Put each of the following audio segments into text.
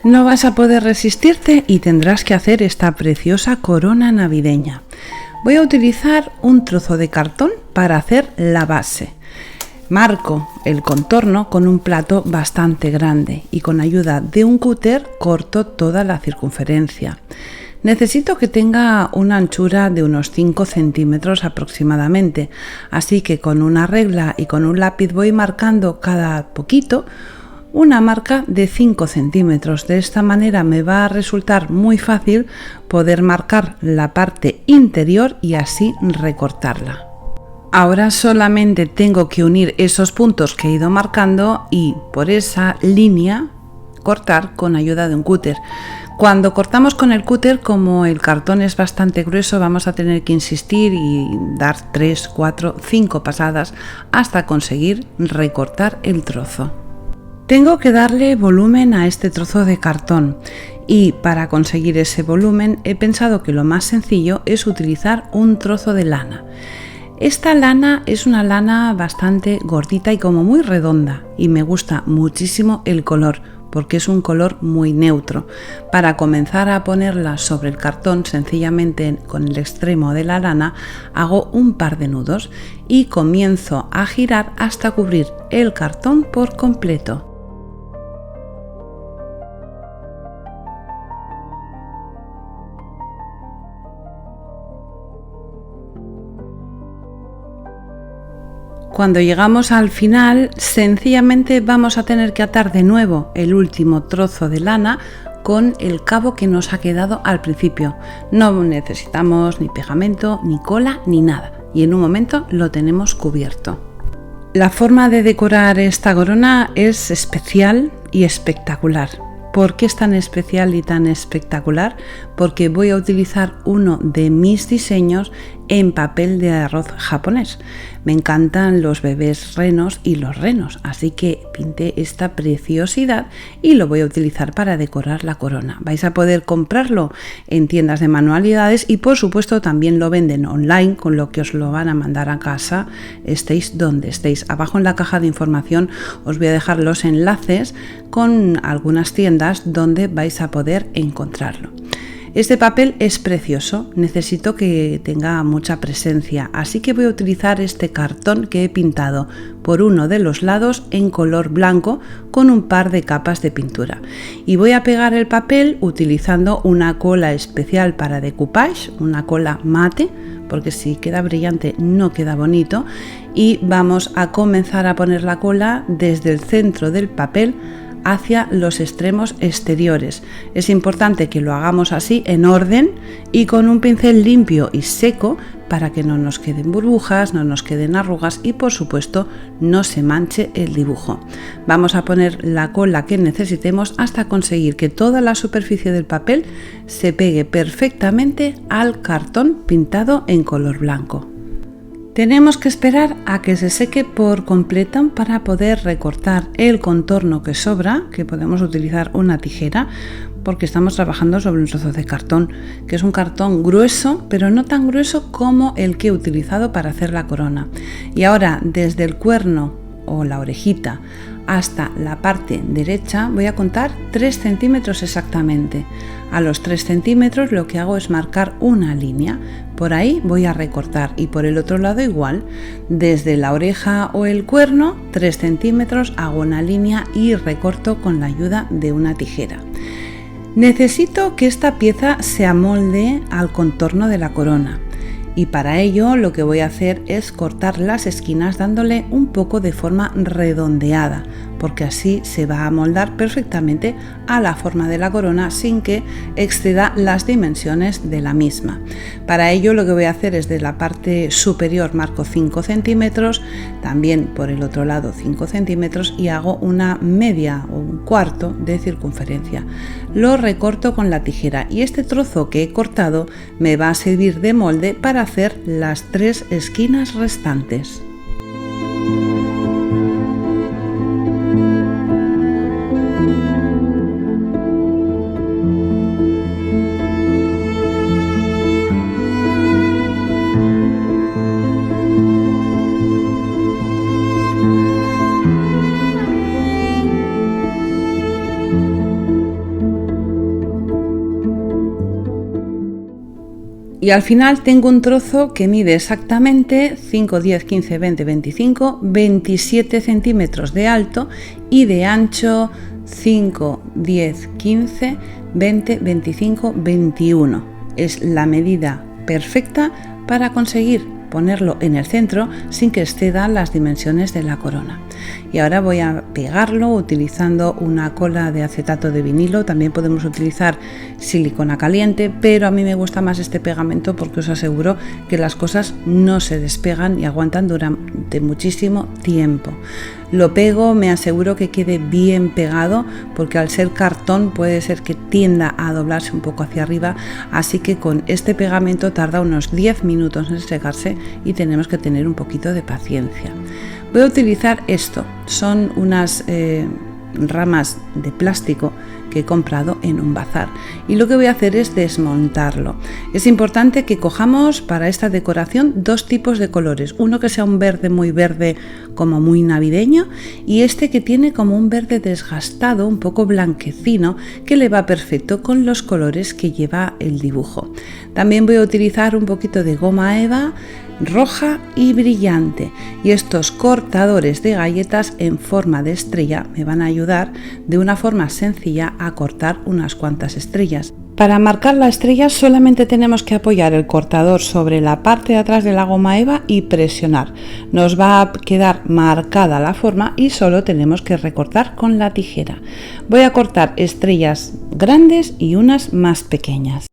No vas a poder resistirte y tendrás que hacer esta preciosa corona navideña. Voy a utilizar un trozo de cartón para hacer la base. Marco el contorno con un plato bastante grande y con ayuda de un cúter corto toda la circunferencia. Necesito que tenga una anchura de unos 5 centímetros aproximadamente, así que con una regla y con un lápiz voy marcando cada poquito una marca de 5 centímetros. De esta manera me va a resultar muy fácil poder marcar la parte interior y así recortarla. Ahora solamente tengo que unir esos puntos que he ido marcando y por esa línea cortar con ayuda de un cúter. Cuando cortamos con el cúter, como el cartón es bastante grueso, vamos a tener que insistir y dar 3, 4, 5 pasadas hasta conseguir recortar el trozo. Tengo que darle volumen a este trozo de cartón y para conseguir ese volumen he pensado que lo más sencillo es utilizar un trozo de lana. Esta lana es una lana bastante gordita y como muy redonda y me gusta muchísimo el color porque es un color muy neutro. Para comenzar a ponerla sobre el cartón, sencillamente con el extremo de la lana hago un par de nudos y comienzo a girar hasta cubrir el cartón por completo. Cuando llegamos al final, sencillamente vamos a tener que atar de nuevo el último trozo de lana con el cabo que nos ha quedado al principio. No necesitamos ni pegamento, ni cola, ni nada. Y en un momento lo tenemos cubierto. La forma de decorar esta corona es especial y espectacular. ¿Por qué es tan especial y tan espectacular? Porque voy a utilizar uno de mis diseños en papel de arroz japonés. Me encantan los bebés renos y los renos, así que pinté esta preciosidad y lo voy a utilizar para decorar la corona. Vais a poder comprarlo en tiendas de manualidades y por supuesto también lo venden online, con lo que os lo van a mandar a casa, estéis donde estéis. Abajo en la caja de información os voy a dejar los enlaces con algunas tiendas donde vais a poder encontrarlo. Este papel es precioso, necesito que tenga mucha presencia, así que voy a utilizar este cartón que he pintado por uno de los lados en color blanco con un par de capas de pintura. Y voy a pegar el papel utilizando una cola especial para decoupage, una cola mate, porque si queda brillante no queda bonito. Y vamos a comenzar a poner la cola desde el centro del papel hacia los extremos exteriores. Es importante que lo hagamos así en orden y con un pincel limpio y seco para que no nos queden burbujas, no nos queden arrugas y por supuesto no se manche el dibujo. Vamos a poner la cola que necesitemos hasta conseguir que toda la superficie del papel se pegue perfectamente al cartón pintado en color blanco. Tenemos que esperar a que se seque por completo para poder recortar el contorno que sobra, que podemos utilizar una tijera porque estamos trabajando sobre un trozo de cartón, que es un cartón grueso, pero no tan grueso como el que he utilizado para hacer la corona. Y ahora desde el cuerno o la orejita hasta la parte derecha voy a contar 3 centímetros exactamente. A los 3 centímetros lo que hago es marcar una línea. Por ahí voy a recortar y por el otro lado igual. Desde la oreja o el cuerno 3 centímetros hago una línea y recorto con la ayuda de una tijera. Necesito que esta pieza se amolde al contorno de la corona. Y para ello lo que voy a hacer es cortar las esquinas dándole un poco de forma redondeada, porque así se va a amoldar perfectamente a la forma de la corona sin que exceda las dimensiones de la misma. Para ello lo que voy a hacer es de la parte superior marco 5 centímetros, también por el otro lado 5 centímetros y hago una media o un cuarto de circunferencia. Lo recorto con la tijera y este trozo que he cortado me va a servir de molde para hacer las 3 esquinas restantes. Y al final tengo un trozo que mide exactamente 5, 10, 15, 20, 25, 27 centímetros de alto y de ancho 5, 10, 15, 20, 25, 21. Es la medida perfecta para conseguir ponerlo en el centro sin que exceda las dimensiones de la corona. Y ahora voy a pegarlo utilizando una cola de acetato de vinilo. También podemos utilizar silicona caliente, pero a mí me gusta más este pegamento porque os aseguro que las cosas no se despegan y aguantan durante muchísimo tiempo. Lo pego, me aseguro que quede bien pegado porque al ser cartón puede ser que tienda a doblarse un poco hacia arriba, así que con este pegamento tarda unos 10 minutos en secarse y tenemos que tener un poquito de paciencia. Voy a utilizar esto, son unas ramas de plástico que he comprado en un bazar y lo que voy a hacer es desmontarlo. Es importante que cojamos para esta decoración dos tipos de colores, uno que sea un verde muy verde como muy navideño y este que tiene como un verde desgastado, un poco blanquecino, que le va perfecto con los colores que lleva el dibujo. También voy a utilizar un poquito de goma eva roja y brillante, y estos cortadores de galletas en forma de estrella me van a ayudar de una forma sencilla a cortar unas cuantas estrellas. Para marcar la estrella solamente tenemos que apoyar el cortador sobre la parte de atrás de la goma eva y presionar. Nos va a quedar marcada la forma y solo tenemos que recortar con la tijera. Voy a cortar estrellas grandes y unas más pequeñas.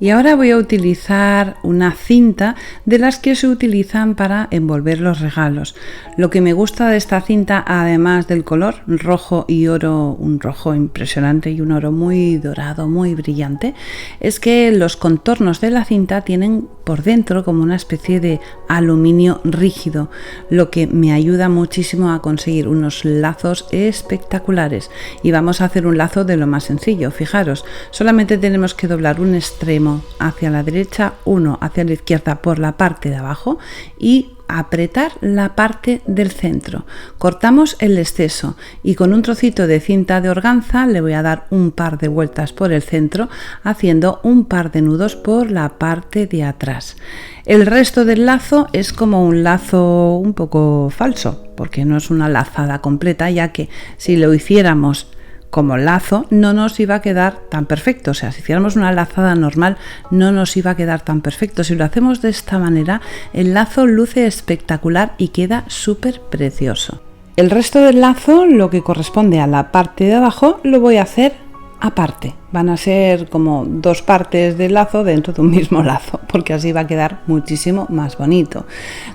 Y ahora voy a utilizar una cinta de las que se utilizan para envolver los regalos. Lo que me gusta de esta cinta, además del color rojo y oro, un rojo impresionante y un oro muy dorado, muy brillante, es que los contornos de la cinta tienen por dentro como una especie de aluminio rígido, lo que me ayuda muchísimo a conseguir unos lazos espectaculares. Y vamos a hacer un lazo de lo más sencillo. Fijaros, solamente tenemos que doblar un extremo hacia la derecha, uno hacia la izquierda por la parte de abajo y apretar la parte del centro. Cortamos el exceso y con un trocito de cinta de organza le voy a dar un par de vueltas por el centro, haciendo un par de nudos por la parte de atrás. El resto del lazo es como un lazo un poco falso, porque no es una lazada completa, ya que si lo hiciéramos como lazo no nos iba a quedar tan perfecto, o sea, si hiciéramos una lazada normal no nos iba a quedar tan perfecto. Si lo hacemos de esta manera, el lazo luce espectacular y queda súper precioso. El resto del lazo, lo que corresponde a la parte de abajo, lo voy a hacer aparte. Van a ser como dos partes del lazo dentro de un mismo lazo, porque así va a quedar muchísimo más bonito.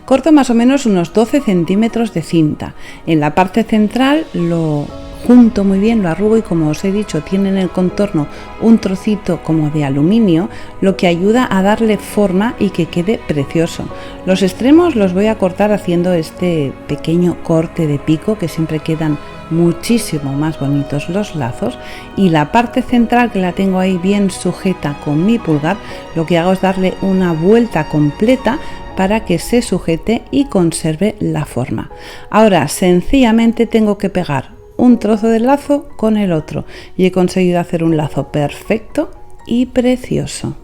Corto más o menos unos 12 centímetros de cinta. En la parte central lo junto muy bien, lo arrugo y como os he dicho tiene en el contorno un trocito como de aluminio, lo que ayuda a darle forma y que quede precioso. Los extremos los voy a cortar haciendo este pequeño corte de pico, que siempre quedan muchísimo más bonitos los lazos, y la parte central, que la tengo ahí bien sujeta con mi pulgar, lo que hago es darle una vuelta completa para que se sujete y conserve la forma. Ahora sencillamente tengo que pegar un trozo de lazo con el otro y he conseguido hacer un lazo perfecto y precioso.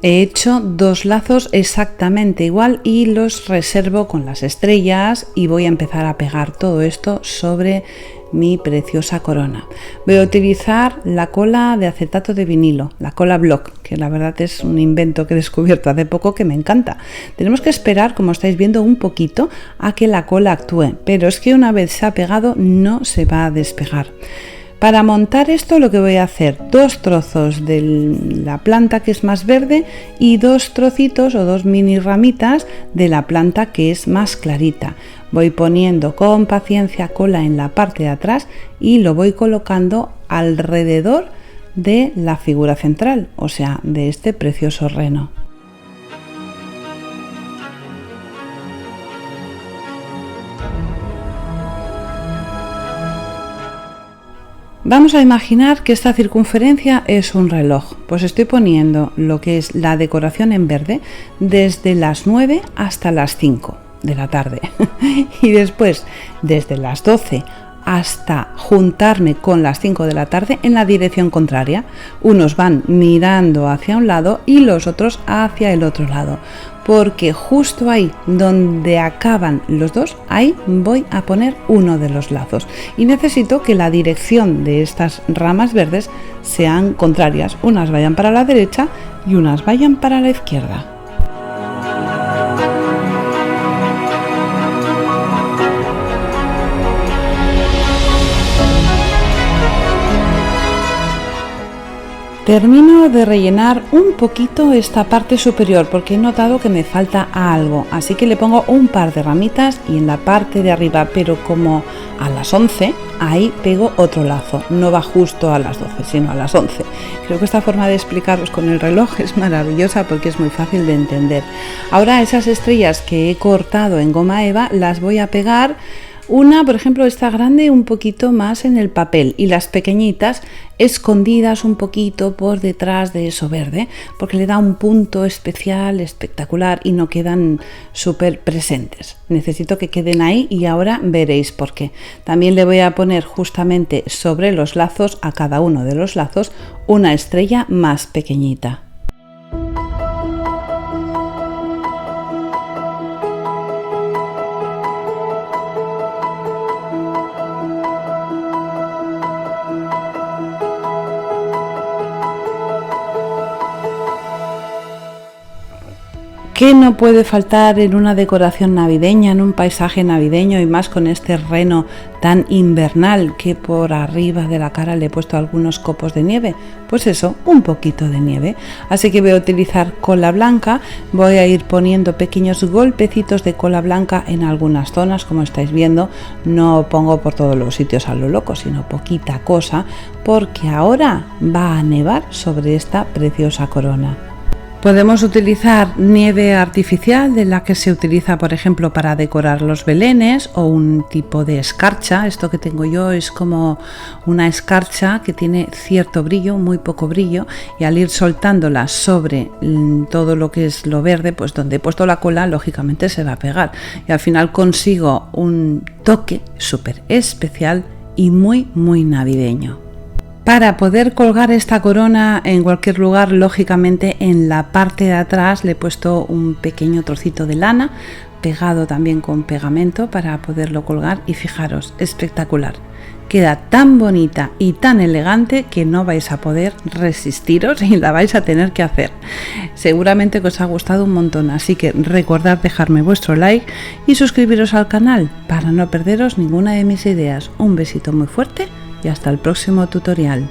He hecho dos lazos exactamente igual y los reservo con las estrellas y voy a empezar a pegar todo esto sobre mi preciosa corona. Voy a utilizar la cola de acetato de vinilo, la cola Block, que la verdad es un invento que he descubierto hace poco que me encanta. Tenemos que esperar, como estáis viendo, un poquito a que la cola actúe, pero es que una vez se ha pegado no se va a despegar. Para montar esto lo que voy a hacer, dos trozos de la planta que es más verde y dos trocitos o dos mini ramitas de la planta que es más clarita. Voy poniendo con paciencia cola en la parte de atrás y lo voy colocando alrededor de la figura central, o sea, de este precioso reno. Vamos a imaginar que esta circunferencia es un reloj, pues estoy poniendo lo que es la decoración en verde desde las 9 hasta las 5 de la tarde y después desde las 12 hasta juntarme con las 5 de la tarde en la dirección contraria. Unos van mirando hacia un lado y los otros hacia el otro lado, porque justo ahí donde acaban los dos, ahí voy a poner uno de los lazos y necesito que la dirección de estas ramas verdes sean contrarias, unas vayan para la derecha y unas vayan para la izquierda. Termino de rellenar un poquito esta parte superior porque he notado que me falta algo, así que le pongo un par de ramitas y en la parte de arriba, pero como a las 11, ahí pego otro lazo, no va justo a las 12, sino a las 11. Creo que esta forma de explicaros con el reloj es maravillosa porque es muy fácil de entender. Ahora esas estrellas que he cortado en goma eva las voy a pegar. Una, por ejemplo, esta grande un poquito más en el papel y las pequeñitas escondidas un poquito por detrás de eso verde, porque le da un punto especial, espectacular y no quedan súper presentes. Necesito que queden ahí y ahora veréis por qué. También le voy a poner justamente sobre los lazos, a cada uno de los lazos, una estrella más pequeñita. ¿Qué no puede faltar en una decoración navideña, en un paisaje navideño y más con este reno tan invernal que por arriba de la cara le he puesto algunos copos de nieve? Pues eso, un poquito de nieve. Así que voy a utilizar cola blanca, voy a ir poniendo pequeños golpecitos de cola blanca en algunas zonas, como estáis viendo. No pongo por todos los sitios a lo loco, sino poquita cosa, porque ahora va a nevar sobre esta preciosa corona. Podemos utilizar nieve artificial de la que se utiliza, por ejemplo, para decorar los belenes, o un tipo de escarcha. Esto que tengo yo es como una escarcha que tiene cierto brillo, muy poco brillo, y al ir soltándola sobre todo lo que es lo verde, pues donde he puesto la cola, lógicamente se va a pegar y al final consigo un toque súper especial y muy navideño. Para poder colgar esta corona en cualquier lugar, lógicamente en la parte de atrás le he puesto un pequeño trocito de lana, pegado también con pegamento para poderlo colgar y fijaros, espectacular. Queda tan bonita y tan elegante que no vais a poder resistiros y la vais a tener que hacer. Seguramente que os ha gustado un montón, así que recordad dejarme vuestro like y suscribiros al canal para no perderos ninguna de mis ideas. Un besito muy fuerte y hasta el próximo tutorial.